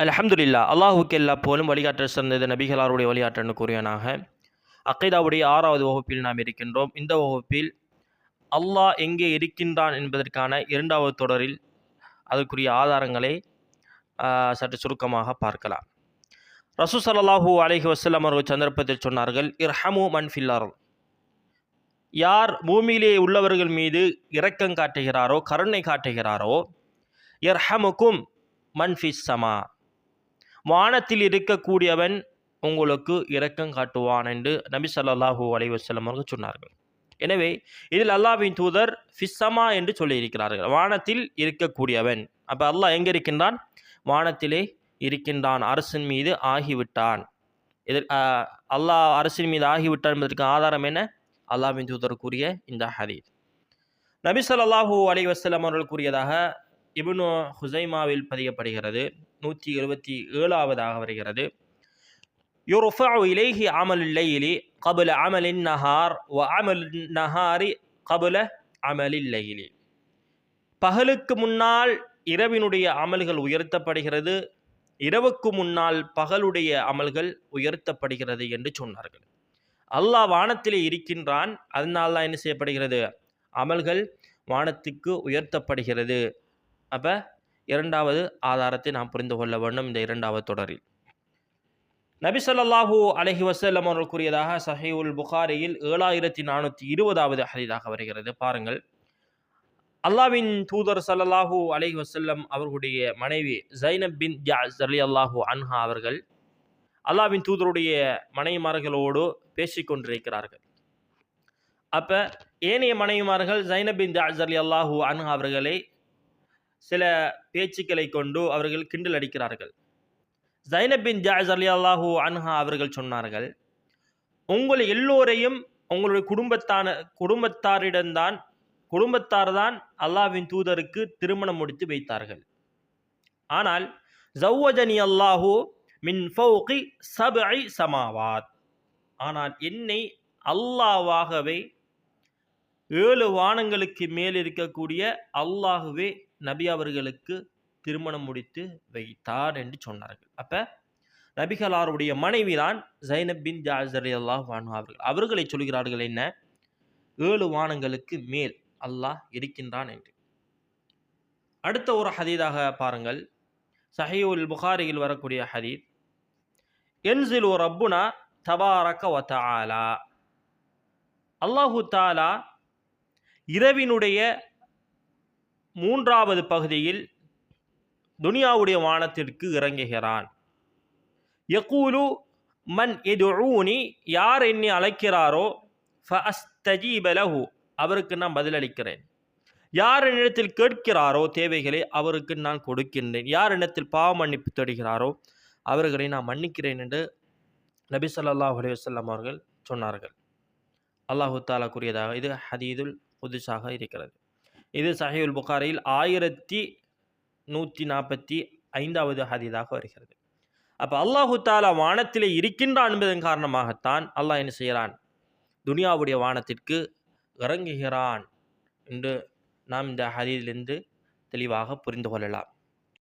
அல்ஹம்துலில்லாஹ். அல்லாஹ்வுக்கு எல்லா புகழும். வழிகாட்டல் சிறந்தது நபிகளாருடைய வழிகாட்டலுக்கு கூறியவனாக அக்கீதாவுடைய 6வது வகுப்பில் நாம் இருக்கின்றோம். இந்த வகுப்பில் அல்லாஹ் எங்கே இருக்கின்றான் என்பதற்கான 2வது தொடரில் அதற்குரிய ஆதாரங்களை சற்று சுருக்கமாக பார்க்கலாம். ரசூல் ஸல்லல்லாஹு அலைஹி வஸல்லம் அவர்கள் சந்தர்ப்பத்தில் சொன்னார்கள், இர்ஹமு மன் ஃபில் அர்த். யார் பூமியிலே உள்ளவர்கள் மீது இரக்கம் காட்டுகிறாரோ, கருணை காட்டுகிறாரோ, இர்ஹமுக்கும் மன் ஃபிஸ் ஸமா. வானத்தில் இருக்கக்கூடியவன் உங்களுக்கு இரக்கம் காட்டுவான் என்று நபி ஸல்லல்லாஹு அலைஹி வஸல்லம் அவர்கள் சொன்னார்கள். எனவே இதில் அல்லாஹ்வின் தூதர் ஃபிஸ்ஸமா என்று சொல்லியிருக்கிறார்கள், வானத்தில் இருக்கக்கூடியவன். அப்போ அல்லாஹ் எங்கே இருக்கின்றான்? வானத்திலே இருக்கின்றான், அரசின் மீது ஆகிவிட்டான். இதில் அல்லாஹ் அரசின் மீது ஆகிவிட்டான் என்பதற்கு ஆதாரம் என்ன? அல்லாஹ்வின் தூதர் கூறிய இந்த ஹதீஸ். நபி ஸல்லல்லாஹு அலைஹி வஸல்லம் அவர்கள் கூறியதாக இப்னு ஹுஸைமாவில் பதியப்படுகிறது. 177வது வருகிறது. யுர்ஃபஉ இலைஹி அமலுல் லைலி கப்ல அமலின் நஹார் வ அமலுன் நஹாரி கப்ல அமலில் லைலி. பகலுக்கு முன்னால் இரவினுடைய அமல்கள் உயர்த்தப்படுகிறது, இரவுக்கு முன்னால் பகலுடைய அமல்கள் உயர்த்தப்படுகிறது என்று சொன்னார்கள். அல்லாஹ் வானத்திலே இருக்கின்றான், அதனால் தான் என்ன செய்யப்படுகிறது? அமல்கள் வானத்துக்கு உயர்த்தப்படுகிறது. அப்போ 2வது ஆதாரத்தை நாம் புரிந்து கொள்ள வேண்டும் இந்த 2வது தொடரில். நபி ஸல்லல்லாஹு அலைஹி வஸல்லம் அவர்கள் கூறியதாக சஹீஹுல் புகாரியில் 7420வது ஹதீஸாக வருகிறது. பாருங்கள், அல்லாஹ்வின் தூதர் ஸல்லல்லாஹு அலைஹி வஸல்லம் அவர்களுடைய மனைவி ஸைனப் பின் ஜஅஸ் ரலியல்லாஹு அன்ஹா அவர்கள் அல்லாஹ்வின் தூதருடைய மனைவிமார்களோடு பேசிக்கொண்டிருக்கிறார்கள். அப்போ ஏனைய மனைவிமார்கள் ஸைனப் பின் ஜஅஸ் ரலியல்லாஹு அன்ஹா அவர்களை சில பேச்சுக்களை கொண்டு அவர்கள் கிண்டல் அடிக்கிறார்கள். ஸைனப் பின் ஜஅஸ் ரலியல்லாஹு அன்ஹா அவர்கள் சொன்னார்கள், உங்கள் எல்லோரையும் உங்களுடைய குடும்பத்தார் தான் அல்லாஹ்வின் தூதருக்கு திருமணம் முடித்து வைத்தார்கள். ஆனால் ஸவ்வஜனி அல்லாஹு மின் ஃபௌகி சப்இ ஸமாவாத். ஆனால் என்னை அல்லாஹ்வாகவே 7 வானங்களுக்கு மேல் இருக்கக்கூடிய அல்லாஹ்வே நபி அவர்களுக்கு திருமணம் முடித்து வைத்தார் என்று சொன்னார்கள். அப்போ நபிகளாருடைய மனைவி தான் ஸைனப் பின் ஜஅஸ் ரலியல்லாஹு அன்ஹா அவர்கள். அவர்களை சொல்கிறார்கள் என்ன? 7 வானங்களுக்கு மேல் அல்லாஹ் இருக்கின்றான் என்று. அடுத்த ஒரு ஹதீஸாக பாருங்கள், சஹீஹுல் புகாரியில் வரக்கூடிய ஹதீஸ். யன்ஸிலு ரப்புனா தபாரக வ தஆலா. அல்லாஹு தஆலா இரவினுடைய 3வது பகுதியில் துனியாவுடைய வானத்திற்கு இறங்குகிறான். யகூலு மன் யதுஊனி. யார் என்னை அழைக்கிறாரோ ஃபஅஸ்தஜீப லஹு. அவருக்கு நான் பதிலளிக்கிறேன். யார் என்னிடத்தில் கேட்கிறாரோ தேவைகளை அவருக்கு நான் கொடுக்கின்றேன். யார் என்னிடத்தில் பாவ மன்னிப்பு தேடுகிறாரோ அவர்களை நான் மன்னிக்கிறேன் என்று நபி ஸல்லல்லாஹு அலைஹி வஸல்லம் அவர்கள் சொன்னார்கள். அல்லாஹு தஆலா கூறியதாக இது ஹதீதுல் குதுஸாக இருக்கிறது. இது சஹீஹுல் புகாரியில் 1145வது ஹதீஸாக வருகிறது. அப்போ அல்லாஹு தஆலா வானத்திலே இருக்கின்றான் என்பதன் காரணமாகத்தான் அல்லாஹ் என்ன செய்கிறான்? துனியாவுடைய வானத்திற்கு இறங்குகிறான் என்று நாம் இந்த ஹதீஸிலிருந்து தெளிவாக புரிந்து கொள்ளலாம்.